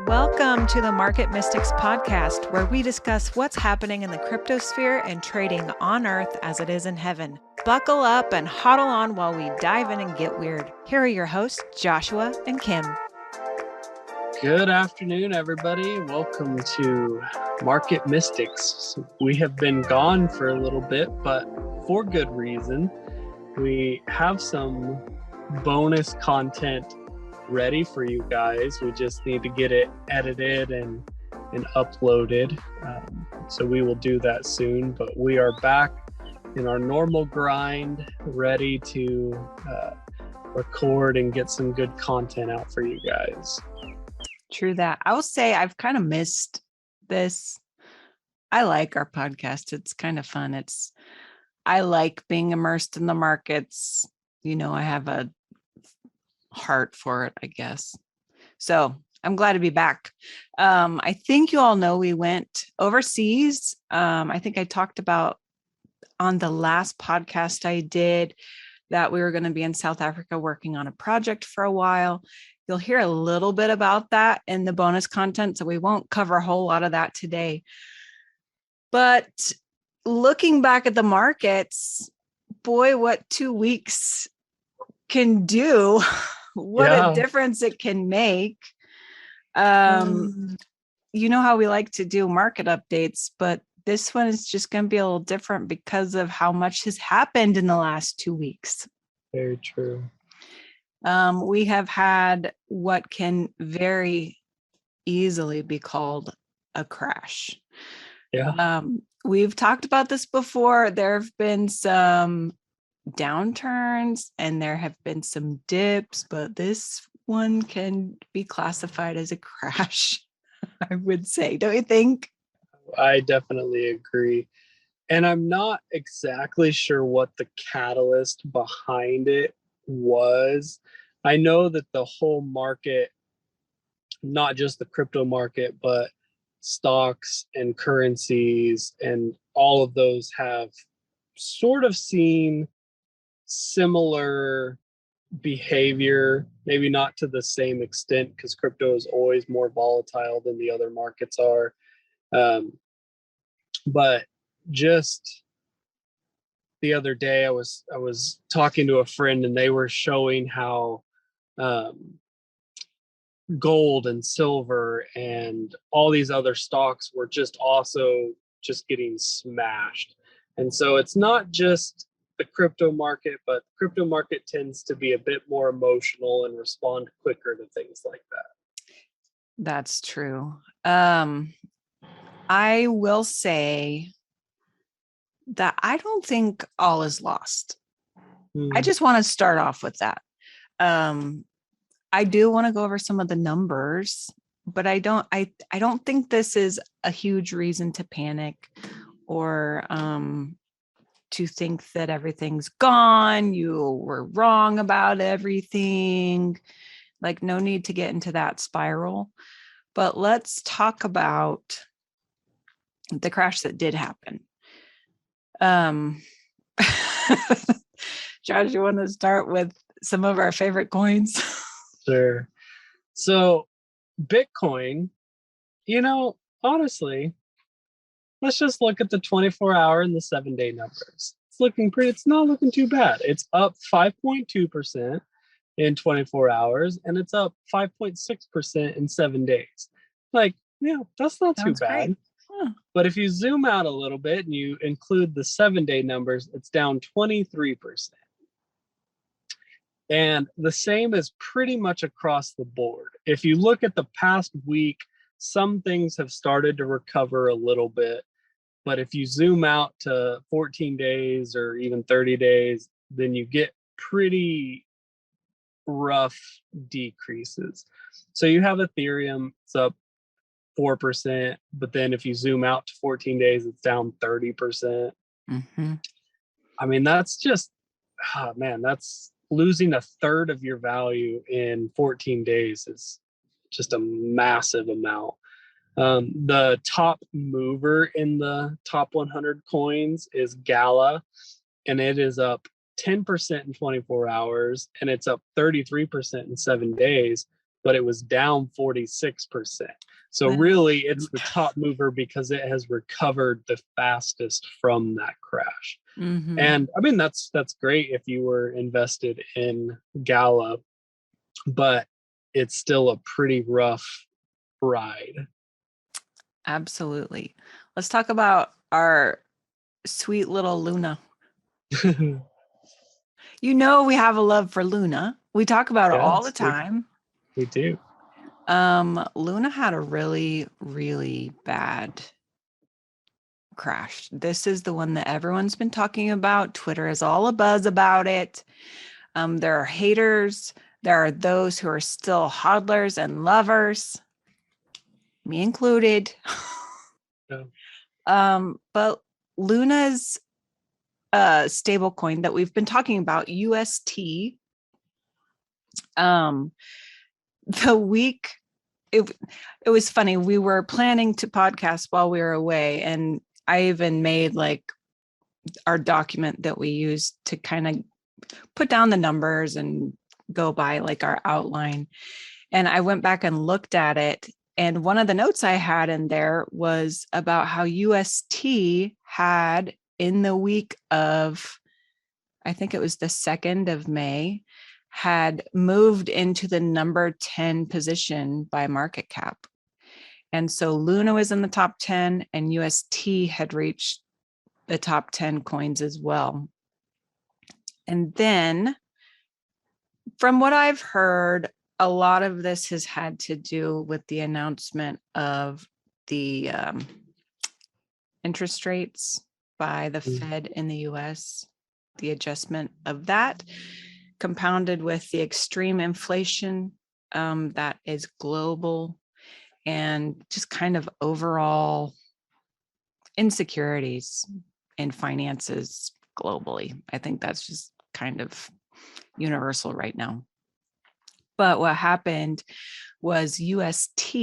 Welcome to the Market Mystics podcast, where we discuss what's happening in the cryptosphere and trading on earth as it is in heaven. Buckle up and huddle on while we dive in and get weird. Here are your hosts, Joshua and Kim. Good afternoon, everybody. Welcome to Market Mystics. We have been gone for a little bit, but for good reason. We have some bonus content ready for you guys. We just need to get it edited and uploaded. So we will do that soon, but we are back in our normal grind, ready to record and get some good content out for you guys. True that. I will say I've kind of missed this. I like our podcast. It's kind of fun. I like being immersed in the markets. You know, I have a heart for it, I guess. So I'm glad to be back. I think you all know we went overseas. I think I talked about on the last podcast I did that we were going to be in South Africa working on a project for a while. You'll hear a little bit about that in the bonus content, so we won't cover a whole lot of that today. But looking back at the markets, boy, what 2 weeks can do. What a difference it can make. You know how we like to do market updates, but this one is just going to be a little different because of how much has happened in the last 2 weeks. Very true. We have had what can very easily be called a crash. Yeah. We've talked about this before. There have been some downturns and there have been some dips, but this one can be classified as a crash, I would say. Don't you think? I definitely agree. And I'm not exactly sure what the catalyst behind it was. I know that the whole market, not just the crypto market, but stocks and currencies and all of those have sort of seen similar behavior, maybe not to the same extent because crypto is always more volatile than the other markets are. But just the other day I was talking to a friend and they were showing how gold and silver and all these other stocks were just also just getting smashed. And so it's not just the crypto market, but the crypto market tends to be a bit more emotional and respond quicker to things like that. That's true. I will say that I don't think all is lost. I just want to start off with that. I do want to go over some of the numbers, but I don't think this is a huge reason to panic or to think that everything's gone. You were wrong about everything. Like, no need to get into that spiral. But let's talk about the crash that did happen. Josh, you want to start with some of our favorite coins? Sure. So Bitcoin, honestly, let's just look at the 24-hour and the 7-day numbers. It's not looking too bad. It's up 5.2% in 24 hours and it's up 5.6% in 7 days. That's not too bad. Huh. But if you zoom out a little bit and you include the 7-day numbers, it's down 23%. And the same is pretty much across the board. If you look at the past week, some things have started to recover a little bit. But if you zoom out to 14 days or even 30 days, then you get pretty rough decreases. So you have Ethereum, it's up 4%, but then if you zoom out to 14 days, it's down 30%. Mm-hmm. I mean, that's just, that's losing a third of your value in 14 days is just a massive amount. The top mover in the top 100 coins is Gala, and it is up 10% in 24 hours, and it's up 33% in 7 days. but it was down 46%. So really, it's the top mover because it has recovered the fastest from that crash. Mm-hmm. And I mean, that's great if you were invested in Gala, but it's still a pretty rough ride. Absolutely. Let's talk about our sweet little Luna. You know, we have a love for Luna. We talk about it all the time. We do. Luna had a really, really bad crash. This is the one that everyone's been talking about. Twitter is all abuzz about it. There are haters. There are those who are still hodlers and lovers, me included. Yeah. But Luna's stable coin that we've been talking about, UST, the week it was funny. We were planning to podcast while we were away, and I even made like our document that we use to kind of put down the numbers and go by like our outline. And I went back and looked at it. And one of the notes I had in there was about how UST had in the week of, I think it was the 2nd of May, had moved into the number 10 position by market cap. And so Luna was in the top 10 and UST had reached the top 10 coins as well. And then from what I've heard, a lot of this has had to do with the announcement of the interest rates by the Fed in the US, the adjustment of that, compounded with the extreme inflation that is global, and just kind of overall insecurities in finances globally. I think that's just kind of universal right now. But what happened was UST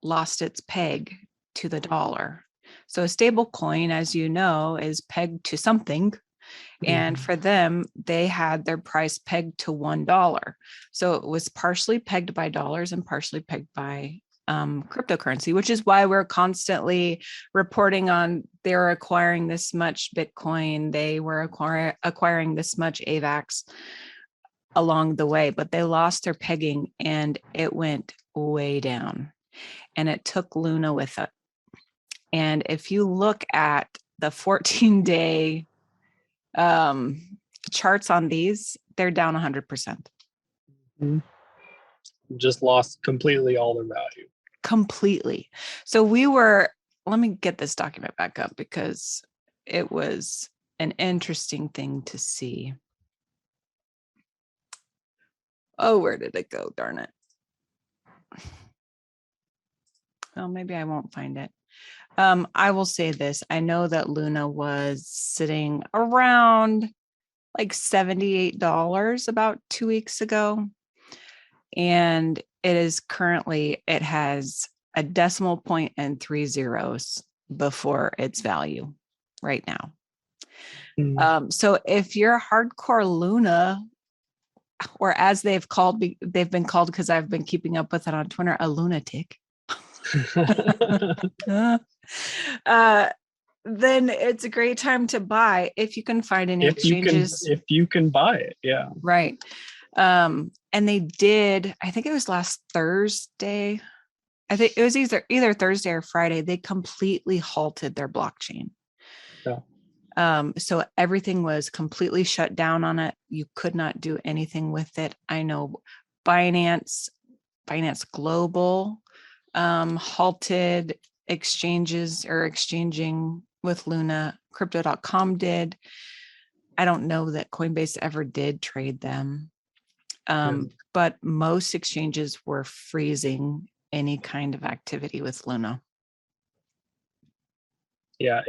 lost its peg to the dollar. So a stable coin, as you know, is pegged to something. And for them, they had their price pegged to $1. So it was partially pegged by dollars and partially pegged by cryptocurrency, which is why we're constantly reporting on they're acquiring this much Bitcoin, they were acquiring this much AVAX along the way, but they lost their pegging and it went way down, and it took Luna with it. And if you look at the 14-day charts on these, they're down 100%. Just lost completely all their value. Completely. So let me get this document back up because it was an interesting thing to see. Oh, where did it go? Darn it. Well, maybe I won't find it. I will say this. I know that Luna was sitting around like $78 about 2 weeks ago. And it has a decimal point and 3 zeros before its value right now. So if you're a hardcore Luna, or as they've been called because I've been keeping up with it on Twitter, a lunatic, then it's a great time to buy if you can find any exchanges. If you can buy it, yeah. Right. And they did, I think it was last Thursday. I think it was either Thursday or Friday. They completely halted their blockchain. Yeah. So everything was completely shut down on it. You could not do anything with it. I know Binance Global halted exchanges or exchanging with Luna. Crypto.com did. I don't know that Coinbase ever did trade them. But most exchanges were freezing any kind of activity with Luna. Yeah,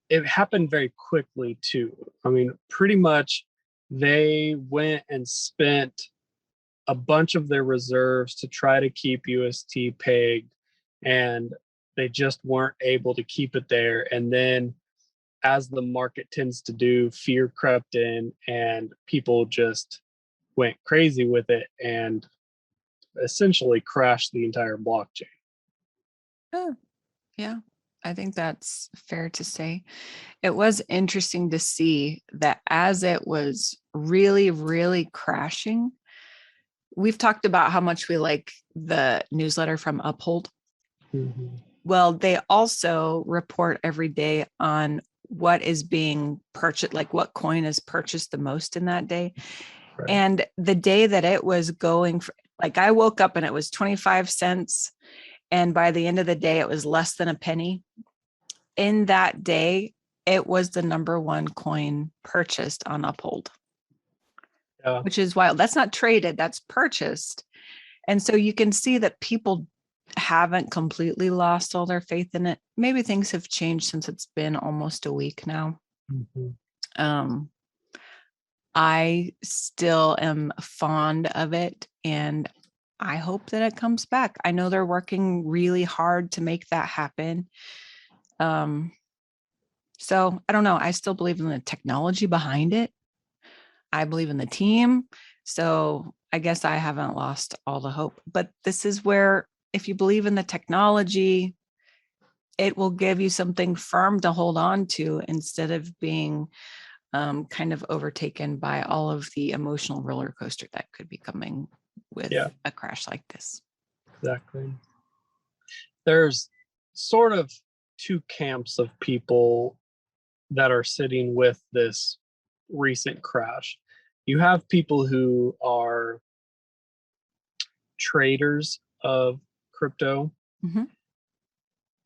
it happened very quickly too. I mean, pretty much they went and spent a bunch of their reserves to try to keep UST pegged, and they just weren't able to keep it there. And then as the market tends to do, fear crept in and people just went crazy with it and essentially crashed the entire blockchain. Oh, yeah, I think that's fair to say. It was interesting to see that as it was really, really crashing, we've talked about how much we like the newsletter from Uphold. Mm-hmm. Well, they also report every day on what is being purchased, like what coin is purchased the most in that day. Right. And the day that it was going for, like I woke up and it was 25 cents. And by the end of the day, it was less than a penny. In that day, it was the number one coin purchased on Uphold, which is wild. That's not traded, that's purchased. And so you can see that people haven't completely lost all their faith in it. Maybe things have changed since it's been almost a week now. Mm-hmm. I still am fond of it, and I hope that it comes back. I know they're working really hard to make that happen. So I don't know. I still believe in the technology behind it. I believe in the team. So I guess I haven't lost all the hope. But this is where, if you believe in the technology, it will give you something firm to hold on to instead of being kind of overtaken by all of the emotional roller coaster that could be coming with a crash like this. Exactly. There's sort of two camps of people that are sitting with this recent crash. You have people who are traders of crypto, mm-hmm.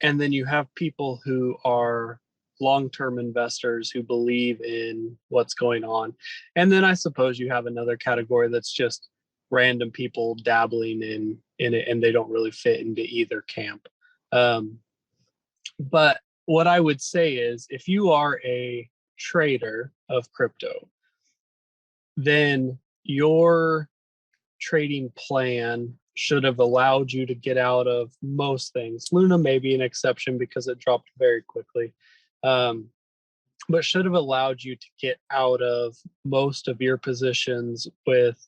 and then you have people who are long-term investors who believe in what's going on. And then I suppose you have another category that's just random people dabbling in it, and they don't really fit into either camp. But what I would say is, if you are a trader of crypto, then your trading plan should have allowed you to get out of most things. Luna may be an exception because it dropped very quickly, but should have allowed you to get out of most of your positions with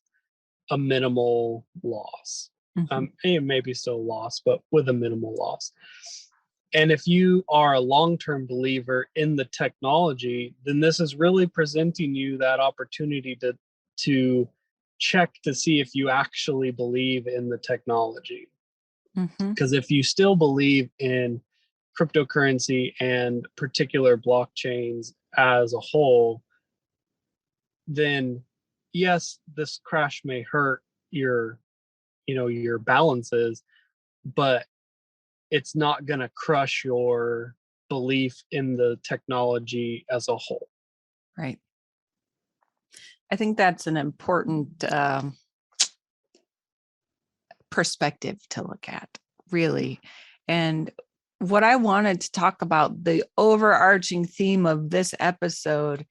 a minimal loss. And maybe still loss, but with a minimal loss. And if you are a long-term believer in the technology, then this is really presenting you that opportunity to check to see if you actually believe in the technology. Because if you still believe in cryptocurrency and particular blockchains as a whole, then yes, this crash may hurt your balances, but it's not going to crush your belief in the technology as a whole. Right. I think that's an important perspective to look at, really. And what I wanted to talk about, the overarching theme of this episode,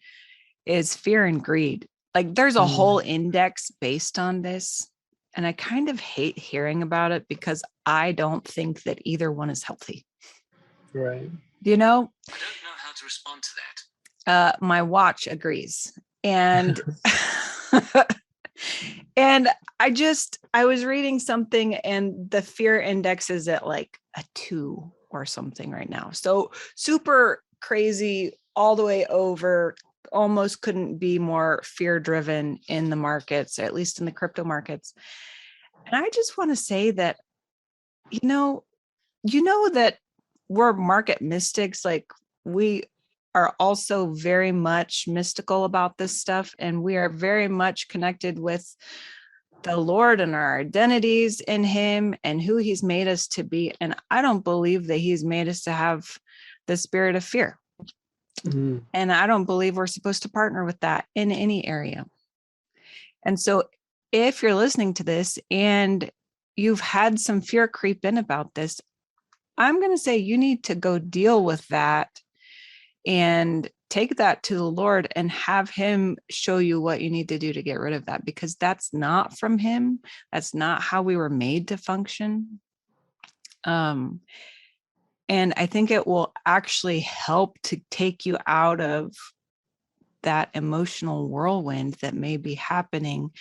is fear and greed. Like there's a whole index based on this. And I kind of hate hearing about it because I don't think that either one is healthy. Right. You know? I don't know how to respond to that. My watch agrees. And and I was reading something, and the fear index is at like a 2 or something right now. So super crazy, all the way over. Almost couldn't be more fear driven in the markets, at least in the crypto markets. And I just want to say that, you know that we're market mystics. Like we are also very much mystical about this stuff. And we are very much connected with the Lord and our identities in him and who he's made us to be. And I don't believe that he's made us to have the spirit of fear. And I don't believe we're supposed to partner with that in any area. And so if you're listening to this and you've had some fear creep in about this, I'm going to say you need to go deal with that and take that to the Lord and have him show you what you need to do to get rid of that, because that's not from him. That's not how we were made to function. And I think it will actually help to take you out of that emotional whirlwind that may be happening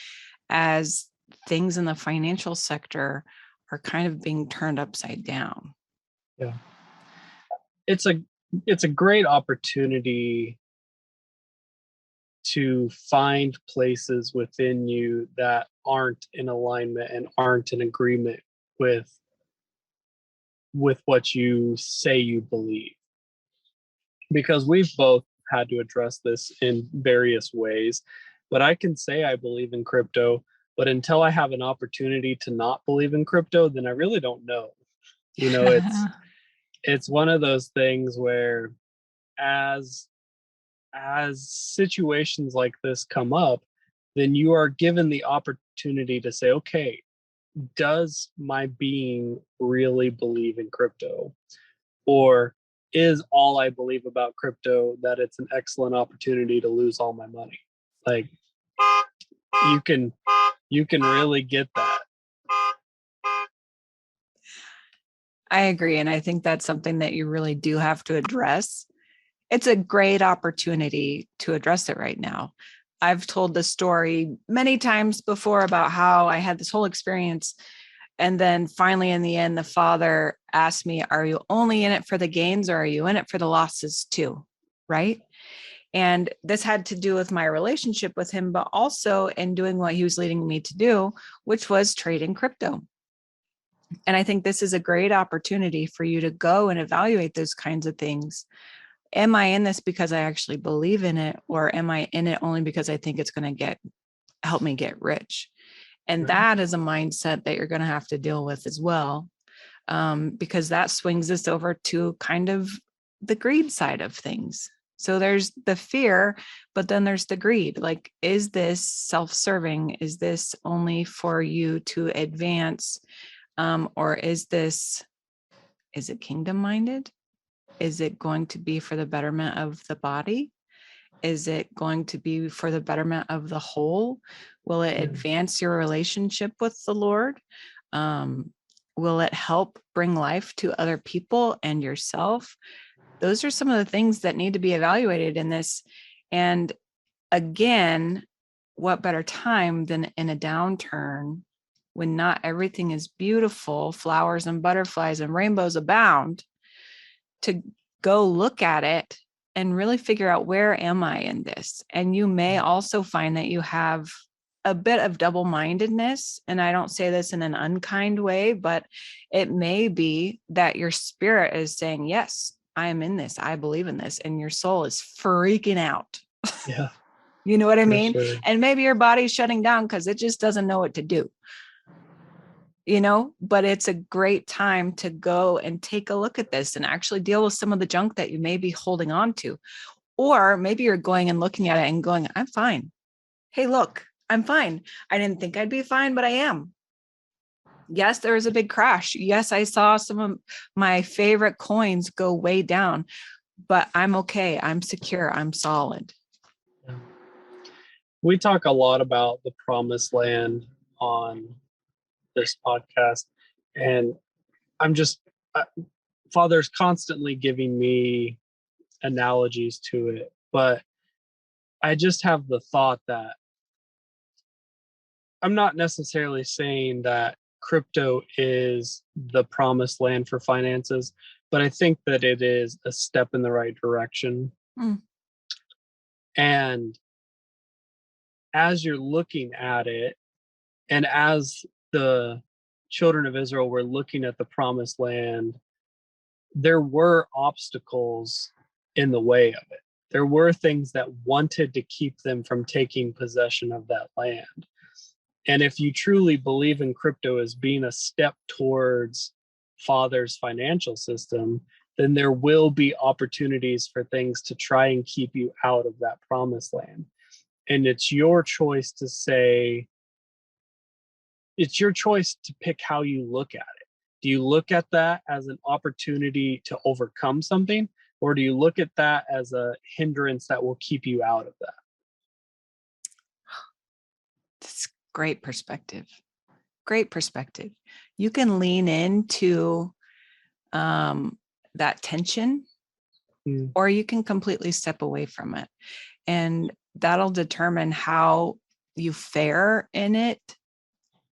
as things in the financial sector are kind of being turned upside down. Yeah. It's a great opportunity to find places within you that aren't in alignment and aren't in agreement with what you say you believe. Because we've both had to address this in various ways. But I can say I believe in crypto, but until I have an opportunity to not believe in crypto, then I really don't know. It's one of those things where as situations like this come up, then you are given the opportunity to say, okay, does my being really believe in crypto? Or is all I believe about crypto that it's an excellent opportunity to lose all my money? Like you can really get that. I agree. And I think that's something that you really do have to address. It's a great opportunity to address it right now. I've told the story many times before about how I had this whole experience. And then finally, in the end, the Father asked me, are you only in it for the gains or are you in it for the losses too? Right. And this had to do with my relationship with him, but also in doing what he was leading me to do, which was trading crypto. And I think this is a great opportunity for you to go and evaluate those kinds of things. Am I in this because I actually believe in it, or am I in it only because I think it's going to help me get rich? And that is a mindset that you're going to have to deal with as well, because that swings us over to kind of the greed side of things. So there's the fear, but then there's the greed. Like, is this self-serving? Is this only for you to advance? Or is it kingdom-minded? Is it going to be for the betterment of the body? Is it going to be for the betterment of the whole? Will it advance your relationship with the Lord? Will it help bring life to other people and yourself? Those are some of the things that need to be evaluated in this. And again, what better time than in a downturn when not everything is beautiful, flowers and butterflies and rainbows abound, to go look at it and really figure out, where am I in this? And you may also find that you have a bit of double-mindedness. And I don't say this in an unkind way, but it may be that your spirit is saying, yes, I am in this. I believe in this. And your soul is freaking out. Yeah. You know what I mean? Sure. And maybe your body's shutting down because it just doesn't know what to do. But it's a great time to go and take a look at this and actually deal with some of the junk that you may be holding on to. Or maybe you're going and looking at it and going, I'm fine. Hey, look, I'm fine. I didn't think I'd be fine, but I am. Yes, there was a big crash. Yes, I saw some of my favorite coins go way down, but I'm okay. I'm secure. I'm solid. We talk a lot about the promised land on this podcast, and Father's constantly giving me analogies to it, but I just have the thought that I'm not necessarily saying that crypto is the promised land for finances, but I think that it is a step in the right direction. And as you're looking at it, and as the children of Israel were looking at the promised land, there were obstacles in the way of it. There were things that wanted to keep them from taking possession of that land. And if you truly believe in crypto as being a step towards Father's financial system, then there will be opportunities for things to try and keep you out of that promised land. And it's your choice to say, it's your choice to pick how you look at it. Do you look at that as an opportunity to overcome something? Or do you look at that as a hindrance that will keep you out of that? That's great perspective. Great perspective. You can lean into that tension, or you can completely step away from it. And that'll determine how you fare in it.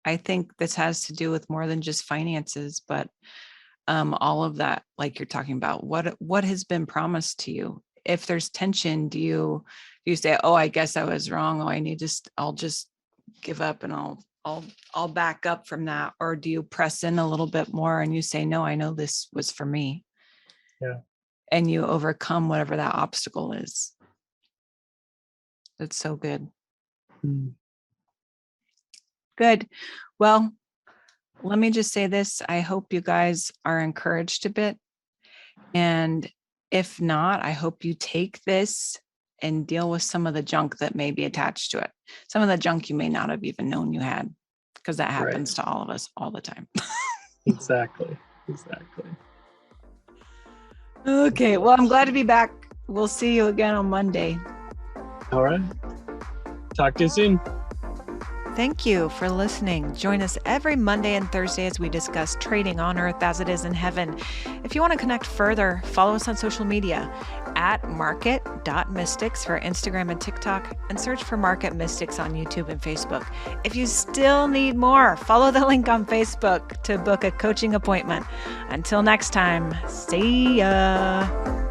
I think this has to do with more than just finances, but all of that, like you're talking about, what has been promised to you. If there's tension, do you say, oh, I guess I was wrong. Oh, I'll just give up and I'll back up from that. Or do you press in a little bit more and you say, no, I know this was for me. Yeah. And you overcome whatever that obstacle is. That's so good. Good. Well, let me just say this. I hope you guys are encouraged a bit. And if not, I hope you take this and deal with some of the junk that may be attached to it. Some of the junk you may not have even known you had, because that happens to all of us all the time. Exactly. Okay. Well, I'm glad to be back. We'll see you again on Monday. All right. Talk to you soon. Thank you for listening. Join us every Monday and Thursday as we discuss trading on earth as it is in heaven. If you want to connect further, follow us on social media at market.mystics for Instagram and TikTok, and search for Market Mystics on YouTube and Facebook. If you still need more, follow the link on Facebook to book a coaching appointment. Until next time, see ya.